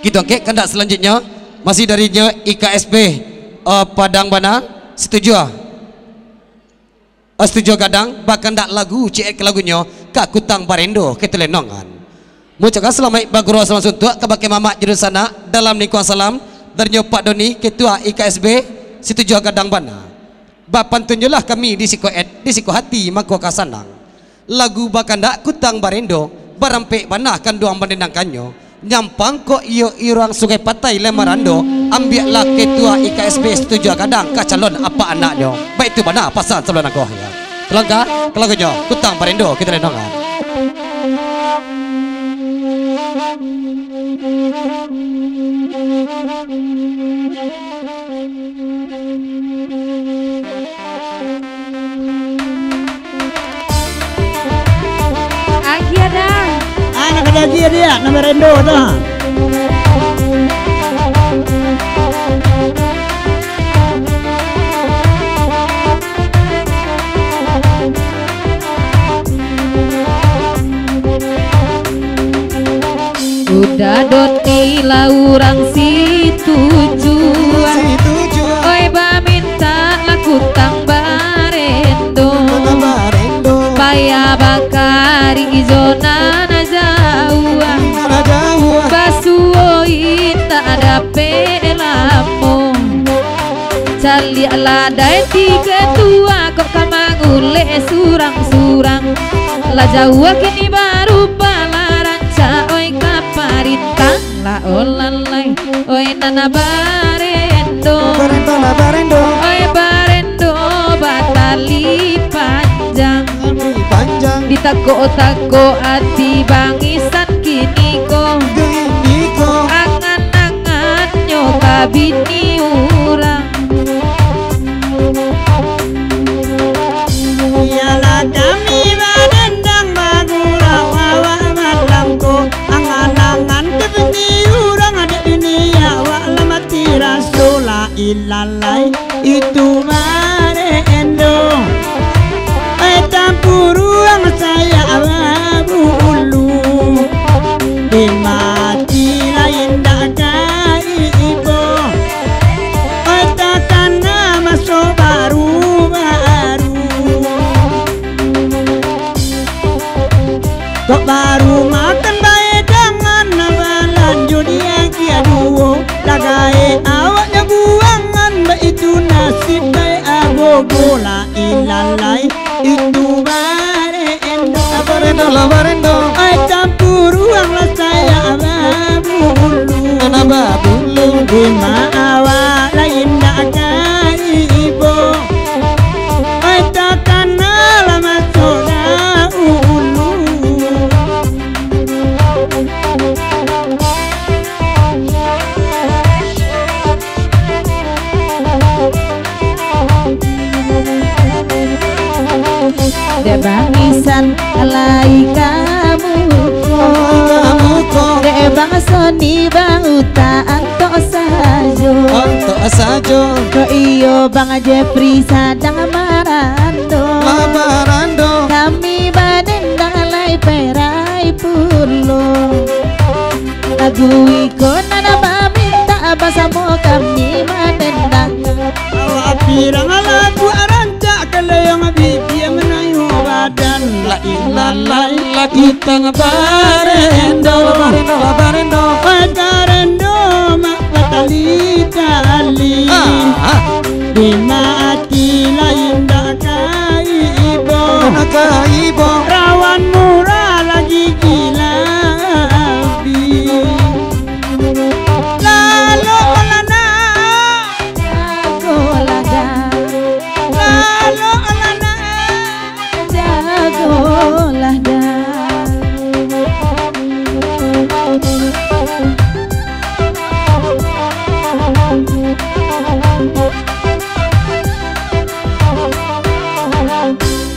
Gitu oke, kandak selanjutnya masih darinya IKSB Padang Bana. Setuju ah? Setuju kadang bahkan dak lagu cek ke lagunya Kak Kutang Barendo ketelenongan. Mucakkan selamat bagro salam suntuk kebakai mamak judul sana dalam lingkungan salam dari Pak Doni ketua IKSB Setuju Kadang Bana. Bapan tunjulah kami di siko hati mako kasanang. Lagu bahkan dak Kutang Barendo barampek banah kan doang menendangkannya. Nyampang kok iyo irang sungai patai lemarando ambillah ketua IKSB Setuju Kadang kacalon apa anaknya baik itu mana pasal calon aku ya telangka kelagunya Kutang Barendo kita rendongan akhirnya anak lagi dia nomor Rendo tuh. udah doti lah orang si tujuan oi ba minta laku Kutang Barendo paya bakari zona na jauh basuoi tak ada pelamo cali aladai tiga tua kok kamangule surang-surang lah jauh kini baru palaranca oi kaparintang la olalai oi nana Barendo oi Barendo batali panjang ditako-tako hati bangisan kini ko angan-angan nyoka bini urang Yalah kami badendang bagurau awak malamku angan-angan kebini urang ada dunia awak lamati rasulah ilalai itu Barendo campur ruang saya bulu di mati lain dak ibu takkan nama so baru kok baru makan baik dengan nama lanjut yang kia duo lagai awaknya buangan baik itu nasib baik agogo la ilalai itu Barendo ay campur uang lah saya babulu di maawa lain dak ibu ay takkan alamat soda ulu de bangisan alai kamu ko de bang soni bang uta anto sajo ko iyo bang Jeffrey sadang marando kami badendang alai perai pulo lagu iko nana minta basamo kami madendang awak pirang lagu aranca kaleyong bibi menayu badan la ilalai la Kutang Barendo mak batali di mati lain dak ibo rawan murah lagi gila lalu olana jagolah dah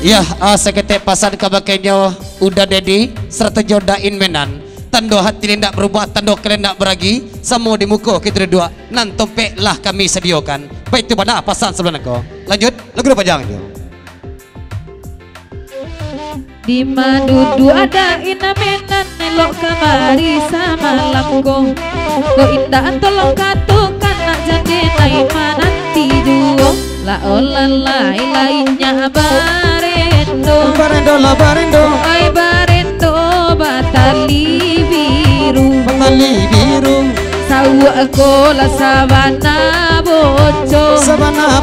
ya seketek pasan kabakainya udah dedi serta jodain menan tando hati tidak berubah tando kalian tidak beragi samo di muka kita dua nan tompek lah kami sediakan baik itu pada pasan sebelum aku lanjut lagu apa jangan Di madudu ada inamenan nelok kamari samalam ko indah tolong katukan nak jadi naima nanti duo la olalai lainnya barendo Barendo la barendo ai barendo batali biru sawa ko la sabana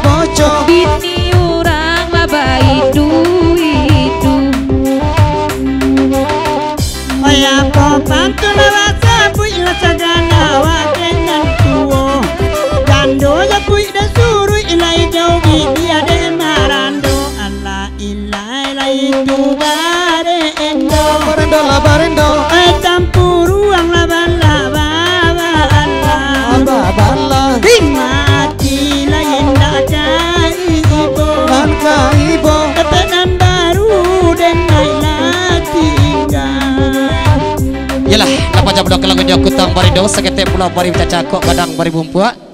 boco bini urang babai hidu Oya ko pantu na wasa pui la sagana wa kengan tuo Dando ya pui da suru ilai jau dia de marando Allah ilai lai tu bare endo Barendo la barendo tampuru ang laban laba Allah bala mati la inda kai ibo dan kaibo ketenan baru dan nailati yalah, dapat jam 2 lagunya Kutang Barindo, sekete pulau bari cacakok badang bari bumpua.